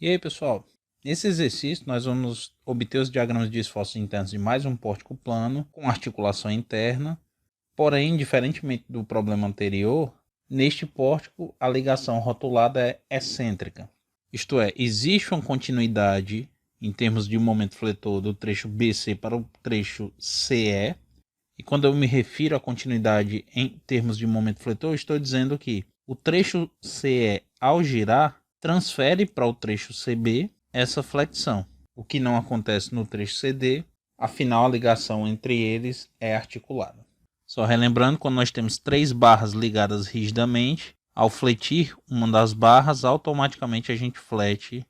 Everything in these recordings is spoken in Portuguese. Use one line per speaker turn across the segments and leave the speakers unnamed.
E aí, pessoal, nesse exercício nós vamos obter os diagramas de esforços internos de mais um pórtico plano com articulação interna, porém, diferentemente do problema anterior, neste pórtico a ligação rotulada é excêntrica. Isto é, existe uma continuidade em termos de momento fletor do trecho BC para o trecho CE, e quando eu me refiro à continuidade em termos de momento fletor, eu estou dizendo que o trecho CE, ao girar, transfere para o trecho CB essa flexão, o que não acontece no trecho CD, afinal a ligação entre eles é articulada. Só relembrando, quando nós temos três barras ligadas rigidamente, ao fletir uma das barras, automaticamente a gente flete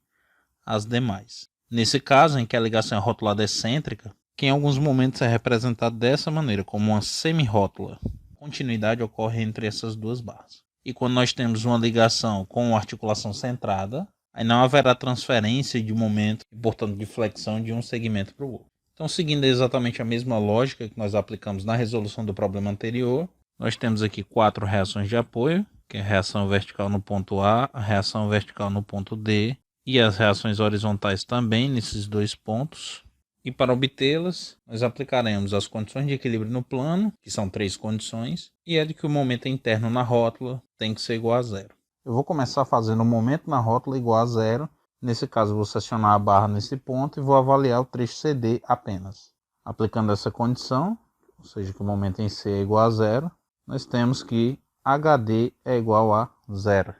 as demais. Nesse caso, em que a ligação é rotulada excêntrica, que em alguns momentos é representado dessa maneira, como uma semi-rótula. Continuidade ocorre entre essas duas barras. E quando nós temos uma ligação com articulação centrada, aí não haverá transferência de momento e, portanto, de flexão de um segmento para o outro. Então, seguindo exatamente a mesma lógica que nós aplicamos na resolução do problema anterior, nós temos aqui 4 reações de apoio, que é a reação vertical no ponto A, a reação vertical no ponto D, e as reações horizontais também nesses dois pontos. E para obtê-las, nós aplicaremos as condições de equilíbrio no plano, que são 3 condições, e é de que o momento interno na rótula tem que ser igual a zero. Eu vou começar fazendo o momento na rótula igual a zero. Nesse caso, vou secionar a barra nesse ponto e vou avaliar o trecho CD apenas. Aplicando essa condição, ou seja, que o momento em C é igual a zero, nós temos que HD é igual a zero.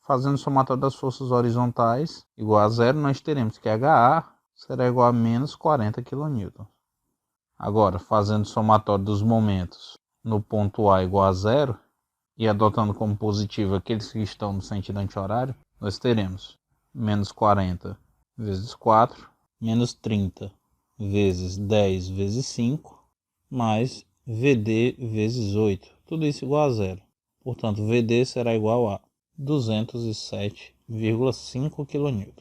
Fazendo o somatório das forças horizontais igual a zero, nós teremos que HA será igual a menos 40 kN. Agora, fazendo o somatório dos momentos no ponto A igual a zero, e adotando como positivo aqueles que estão no sentido anti-horário, nós teremos menos 40 vezes 4, menos 30 vezes 10 vezes 5, mais VD vezes 8. Tudo isso igual a zero. Portanto, VD será igual a 207,5 kN.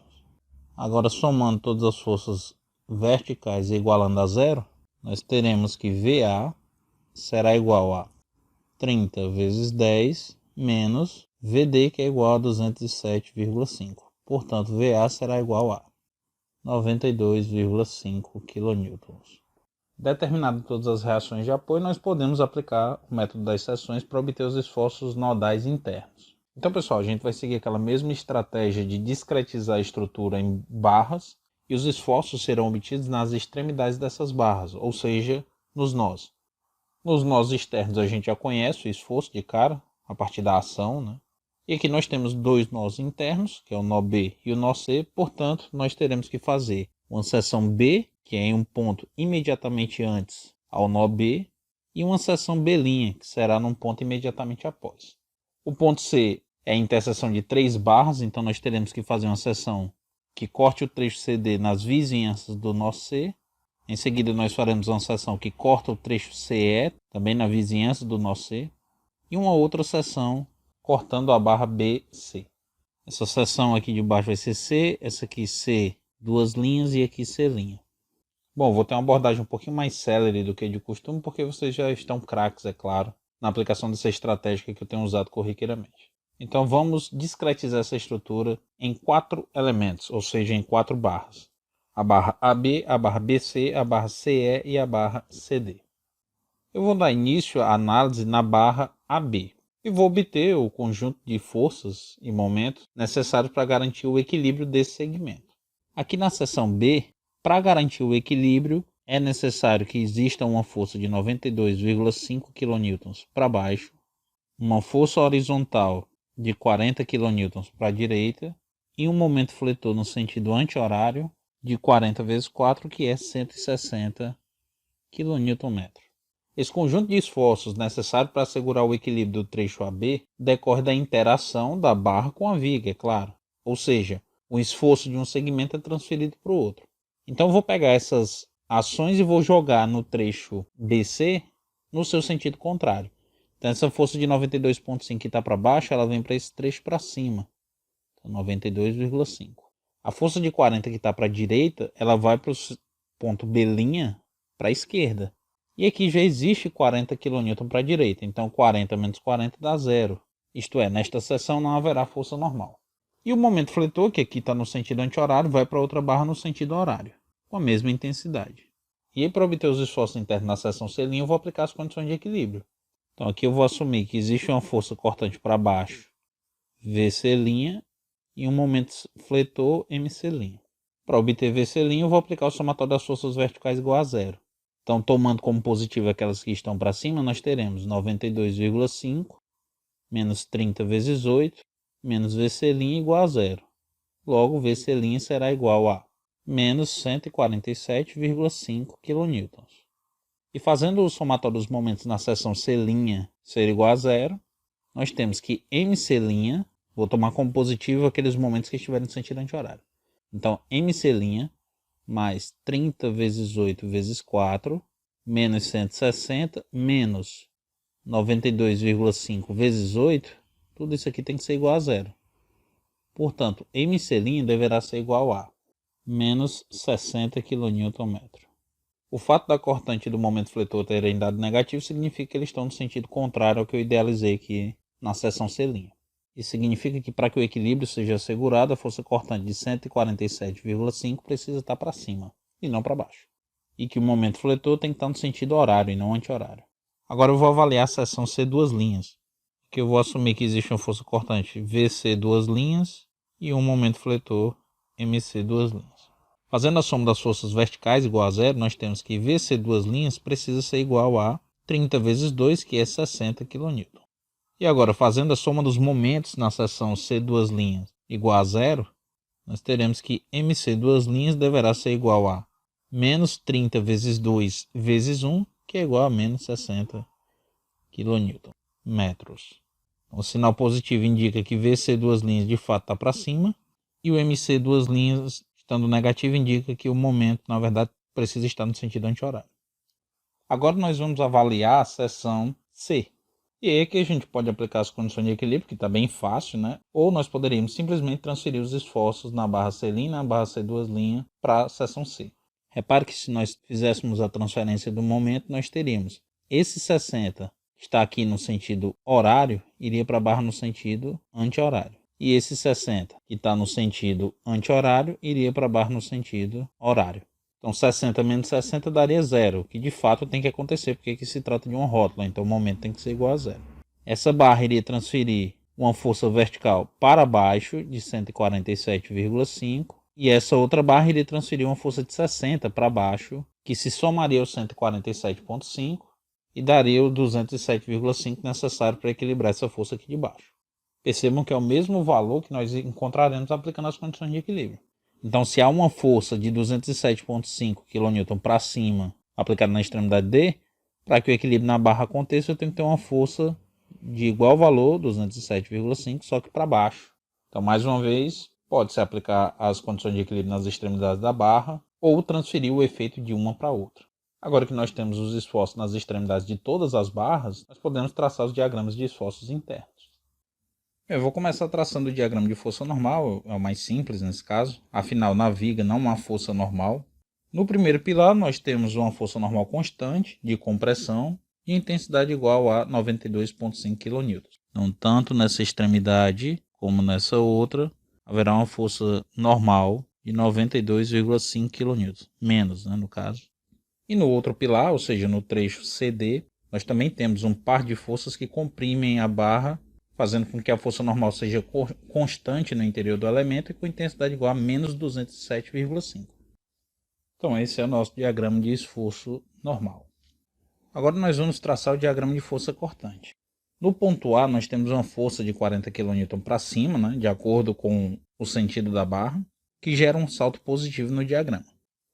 Agora, somando todas as forças verticais e igualando a zero, nós teremos que VA será igual a 30 vezes 10 menos VD, que é igual a 207,5. Portanto, VA será igual a 92,5 kN. Determinado todas as reações de apoio, nós podemos aplicar o método das seções para obter os esforços nodais internos. Então, pessoal, a gente vai seguir aquela mesma estratégia de discretizar a estrutura em barras e os esforços serão obtidos nas extremidades dessas barras, ou seja, nos nós. Nos nós externos a gente já conhece o esforço de cara, a partir da ação, né? E aqui nós temos dois nós internos, que é o nó B e o nó C, portanto, nós teremos que fazer uma seção B, que é em um ponto imediatamente antes ao nó B, e uma seção B', que será num ponto imediatamente após. O ponto C é a interseção de 3 barras, então nós teremos que fazer uma seção que corte o trecho CD nas vizinhanças do nó C. Em seguida nós faremos uma seção que corta o trecho CE, também na vizinhança do nó C. E uma outra seção cortando a barra BC. Essa seção aqui de baixo vai ser C, essa aqui C, 2 linhas, e aqui C'. Bom, vou ter uma abordagem um pouquinho mais célere do que de costume, porque vocês já estão craques, é claro, na aplicação dessa estratégia que eu tenho usado corriqueiramente. Então vamos discretizar essa estrutura em 4 elementos, ou seja, em 4 barras. A barra AB, a barra BC, a barra CE e a barra CD. Eu vou dar início à análise na barra AB e vou obter o conjunto de forças e momentos necessários para garantir o equilíbrio desse segmento. Aqui na seção B, para garantir o equilíbrio, é necessário que exista uma força de 92,5 kN para baixo, uma força horizontal de 40 kN para a direita e um momento fletor no sentido anti-horário de 40 vezes 4, que é 160 kN. Esse conjunto de esforços necessário para assegurar o equilíbrio do trecho AB decorre da interação da barra com a viga, é claro. Ou seja, o esforço de um segmento é transferido para o outro. Então eu vou pegar essas ações e vou jogar no trecho BC no seu sentido contrário. Então essa força de 92,5 que está para baixo, ela vem para esse trecho para cima. Então 92,5. A força de 40 que está para a direita, ela vai para o ponto B' para a esquerda. E aqui já existe 40 kN para a direita. Então 40 menos 40 dá 0. Isto é, nesta seção não haverá força normal. E o momento fletor, que aqui está no sentido anti-horário, vai para outra barra no sentido horário, com a mesma intensidade. E aí, para obter os esforços internos na seção C', eu vou aplicar as condições de equilíbrio. Então aqui eu vou assumir que existe uma força cortante para baixo, VC', e um momento fletor, MC'. Para obter VC', eu vou aplicar o somatório das forças verticais igual a zero. Então, tomando como positivo aquelas que estão para cima, nós teremos 92,5 menos 30 vezes 8, menos VC' igual a zero. Logo, VC' será igual a menos 147,5 kN. E fazendo o somatório dos momentos na seção C' ser igual a zero, nós temos que MC', vou tomar como positivo aqueles momentos que estiverem no sentido anti-horário. Então, MC' mais 30 vezes 8 vezes 4, menos 160, menos 92,5 vezes 8, tudo isso aqui tem que ser igual a zero. Portanto, MC' deverá ser igual a menos 60 kN. O fato da cortante e do momento fletor terem dado negativo significa que eles estão no sentido contrário ao que eu idealizei aqui na seção C'. Isso significa que para que o equilíbrio seja assegurado, a força cortante de 147,5 precisa estar para cima e não para baixo. E que o momento fletor tem que estar no sentido horário e não anti-horário. Agora eu vou avaliar a seção C duas linhas, que eu vou assumir que existe uma força cortante VC duas linhas e um momento fletor MC duas linhas. Fazendo a soma das forças verticais igual a zero, nós temos que VC duas linhas precisa ser igual a 30 vezes 2, que é 60 kN. E agora, fazendo a soma dos momentos na seção C duas linhas igual a zero, nós teremos que MC duas linhas deverá ser igual a menos 30 vezes 2 vezes 1, que é igual a menos 60 kN. O sinal positivo indica que VC duas linhas de fato está para cima, e o MC duas linhas estando negativo indica que o momento, na verdade, precisa estar no sentido anti-horário. Agora nós vamos avaliar a seção C. E aí que a gente pode aplicar as condições de equilíbrio, que está bem fácil, né? Ou nós poderíamos simplesmente transferir os esforços na barra C', na barra C duas linhas, para a seção C. Repare que se nós fizéssemos a transferência do momento, nós teríamos esse 60 que está aqui no sentido horário, iria para a barra no sentido anti-horário. E esse 60 que está no sentido anti-horário, iria para a barra no sentido horário. Então 60 menos 60 daria zero, que de fato tem que acontecer, porque aqui se trata de uma rótula, então o momento tem que ser igual a zero. Essa barra iria transferir uma força vertical para baixo de 147,5, e essa outra barra iria transferir uma força de 60 para baixo, que se somaria ao 147,5 e daria o 207,5 necessário para equilibrar essa força aqui de baixo. Percebam que é o mesmo valor que nós encontraremos aplicando as condições de equilíbrio. Então, se há uma força de 207,5 kN para cima aplicada na extremidade D, para que o equilíbrio na barra aconteça, eu tenho que ter uma força de igual valor, 207,5, só que para baixo. Então, mais uma vez, pode-se aplicar as condições de equilíbrio nas extremidades da barra ou transferir o efeito de uma para outra. Agora que nós temos os esforços nas extremidades de todas as barras, nós podemos traçar os diagramas de esforços internos. Eu vou começar traçando o diagrama de força normal, é o mais simples nesse caso. Afinal, na viga não há força normal. No primeiro pilar, nós temos uma força normal constante de compressão de intensidade igual a 92,5 kN. Então, tanto nessa extremidade como nessa outra, haverá uma força normal de 92,5 kN, menos, no caso. E no outro pilar, ou seja, no trecho CD, nós também temos um par de forças que comprimem a barra, fazendo com que a força normal seja constante no interior do elemento e com intensidade igual a menos 207,5. Então esse é o nosso diagrama de esforço normal. Agora nós vamos traçar o diagrama de força cortante. No ponto A nós temos uma força de 40 kN para cima, de acordo com o sentido da barra, que gera um salto positivo no diagrama.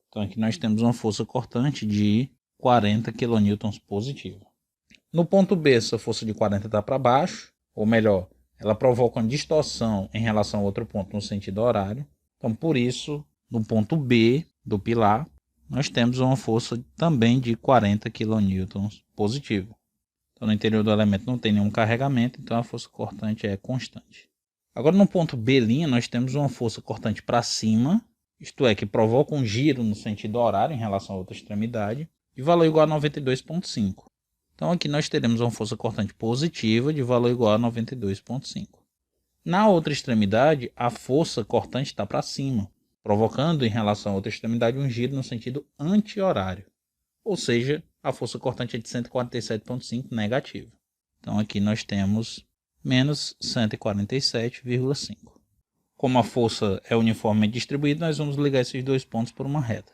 Então aqui nós temos uma força cortante de 40 kN positivo. No ponto B essa força de 40 está para baixo, ou melhor, ela provoca uma distorção em relação a outro ponto no sentido horário. Então, por isso, no ponto B do pilar, nós temos uma força também de 40 kN positivo. Então, no interior do elemento não tem nenhum carregamento, então a força cortante é constante. Agora, no ponto B', nós temos uma força cortante para cima, isto é, que provoca um giro no sentido horário em relação a outra extremidade, de valor igual a 92,5. Então aqui nós teremos uma força cortante positiva de valor igual a 92,5. Na outra extremidade, a força cortante está para cima, provocando em relação à outra extremidade um giro no sentido anti-horário. Ou seja, a força cortante é de 147,5 negativa. Então aqui nós temos menos 147,5. Como a força é uniformemente distribuída, nós vamos ligar esses dois pontos por uma reta.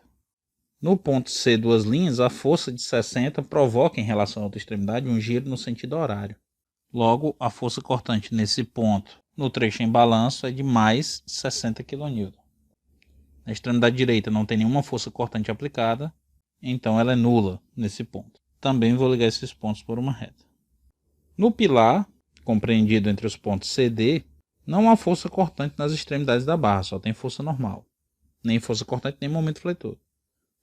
No ponto C, duas linhas, a força de 60 provoca em relação à outra extremidade um giro no sentido horário. Logo, a força cortante nesse ponto, no trecho em balanço, é de mais 60 kN. Na extremidade direita não tem nenhuma força cortante aplicada, então ela é nula nesse ponto. Também vou ligar esses pontos por uma reta. No pilar, compreendido entre os pontos C e D, não há força cortante nas extremidades da barra, só tem força normal. Nem força cortante, nem momento fletor.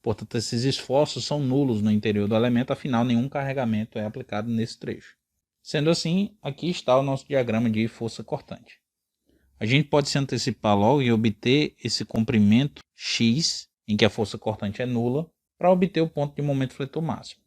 Portanto, esses esforços são nulos no interior do elemento, afinal nenhum carregamento é aplicado nesse trecho. Sendo assim, aqui está o nosso diagrama de força cortante. A gente pode se antecipar logo e obter esse comprimento X, em que a força cortante é nula, para obter o ponto de momento fletor máximo.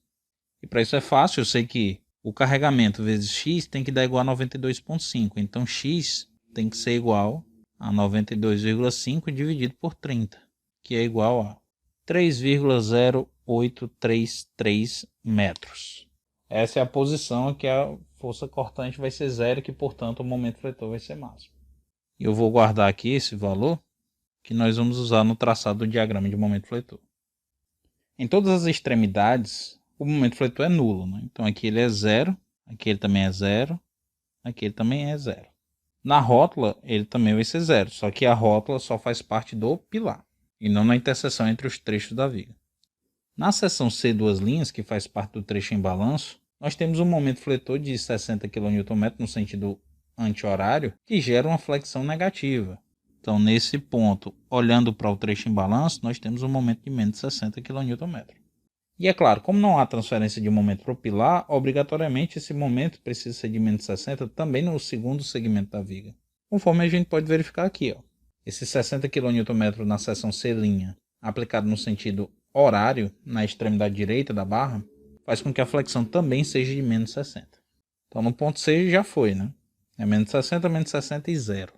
E para isso é fácil, eu sei que o carregamento vezes X tem que dar igual a 92,5. Então X tem que ser igual a 92,5 dividido por 30, que é igual a 3,0833 metros. Essa é a posição em que a força cortante vai ser zero, que portanto o momento fletor vai ser máximo. E eu vou guardar aqui esse valor que nós vamos usar no traçado do diagrama de momento fletor. Em todas as extremidades, o momento fletor é nulo, né? Então aqui ele é zero, aqui ele também é zero, aqui ele também é zero. Na rótula ele também vai ser zero, só que a rótula só faz parte do pilar e não na interseção entre os trechos da viga. Na seção C, duas linhas, que faz parte do trecho em balanço, nós temos um momento fletor de 60 kN no sentido anti-horário, que gera uma flexão negativa. Então, nesse ponto, olhando para o trecho em balanço, nós temos um momento de menos 60 kN. E é claro, como não há transferência de momento para o pilar, obrigatoriamente esse momento precisa ser de menos 60 também no segundo segmento da viga. Conforme a gente pode verificar aqui, ó. Esse 60 kN na seção C', aplicado no sentido horário na extremidade direita da barra, faz com que a flexão também seja de menos 60. Então no ponto C já foi, né? É menos 60 e 0.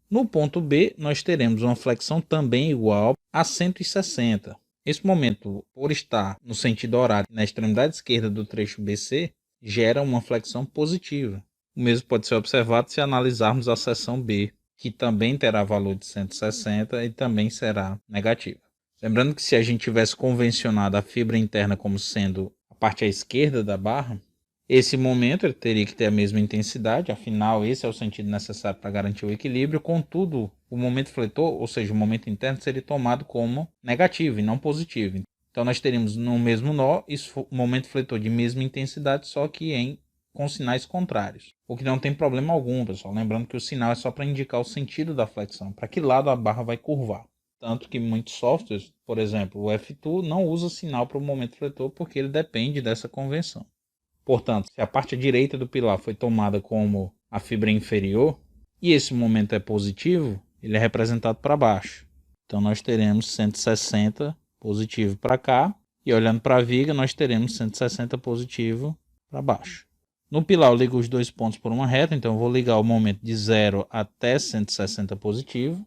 No ponto B, nós teremos uma flexão também igual a 160. Esse momento, por estar no sentido horário na extremidade esquerda do trecho BC, gera uma flexão positiva. O mesmo pode ser observado se analisarmos a seção B, que também terá valor de 160 e também será negativa. Lembrando que se a gente tivesse convencionado a fibra interna como sendo a parte à esquerda da barra, esse momento ele teria que ter a mesma intensidade, afinal esse é o sentido necessário para garantir o equilíbrio, contudo o momento fletor, ou seja, o momento interno, seria tomado como negativo e não positivo. Então nós teríamos no mesmo nó o momento fletor de mesma intensidade, só que com sinais contrários. O que não tem problema algum, pessoal. Lembrando que o sinal é só para indicar o sentido da flexão, para que lado a barra vai curvar. Tanto que muitos softwares, por exemplo, o F2 não usa sinal para o momento fletor porque ele depende dessa convenção. Portanto, se a parte direita do pilar foi tomada como a fibra inferior e esse momento é positivo, ele é representado para baixo. Então nós teremos 160 positivo para cá e olhando para a viga nós teremos 160 positivo para baixo. No pilar eu ligo os dois pontos por uma reta, então eu vou ligar o momento de 0 até 160 positivo.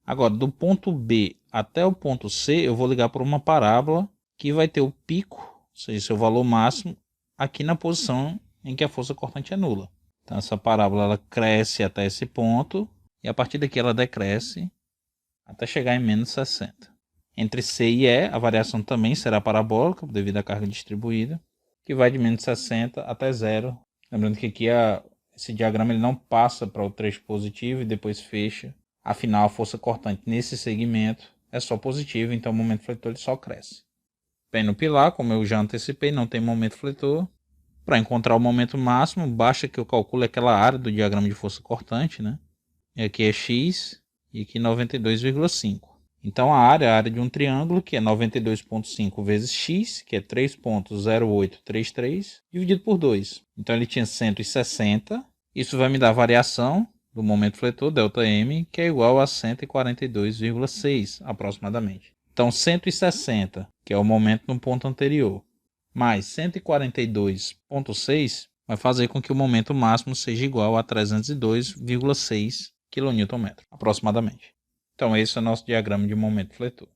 Agora, do ponto B até o ponto C, eu vou ligar por uma parábola que vai ter o pico, ou seja, seu valor máximo, aqui na posição em que a força cortante é nula. Então, essa parábola ela cresce até esse ponto e a partir daqui ela decresce até chegar em menos 60. Entre C e E, a variação também será parabólica devido à carga distribuída, que vai de menos 60 até 0. Lembrando que aqui esse diagrama ele não passa para o trecho positivo e depois fecha. Afinal, a força cortante nesse segmento é só positiva, então o momento fletor ele só cresce. Bem, no pilar, como eu já antecipei, não tem momento fletor. Para encontrar o momento máximo, basta que eu calcule aquela área do diagrama de força cortante, né? E aqui é X e aqui 92,5. Então a área de um triângulo, que é 92,5 vezes X, que é 3,0833, dividido por 2. Então ele tinha 160. Isso vai me dar a variação do momento fletor, ΔM, que é igual a 142,6 aproximadamente. Então 160, que é o momento no ponto anterior, mais 142,6 vai fazer com que o momento máximo seja igual a 302,6 kN, aproximadamente. Então esse é o nosso diagrama de momento fletor.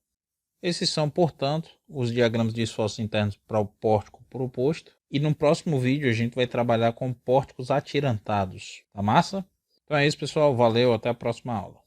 Esses são, portanto, os diagramas de esforços internos para o pórtico proposto. E no próximo vídeo a gente vai trabalhar com pórticos atirantados. Tá massa? Então é isso, pessoal. Valeu, até a próxima aula.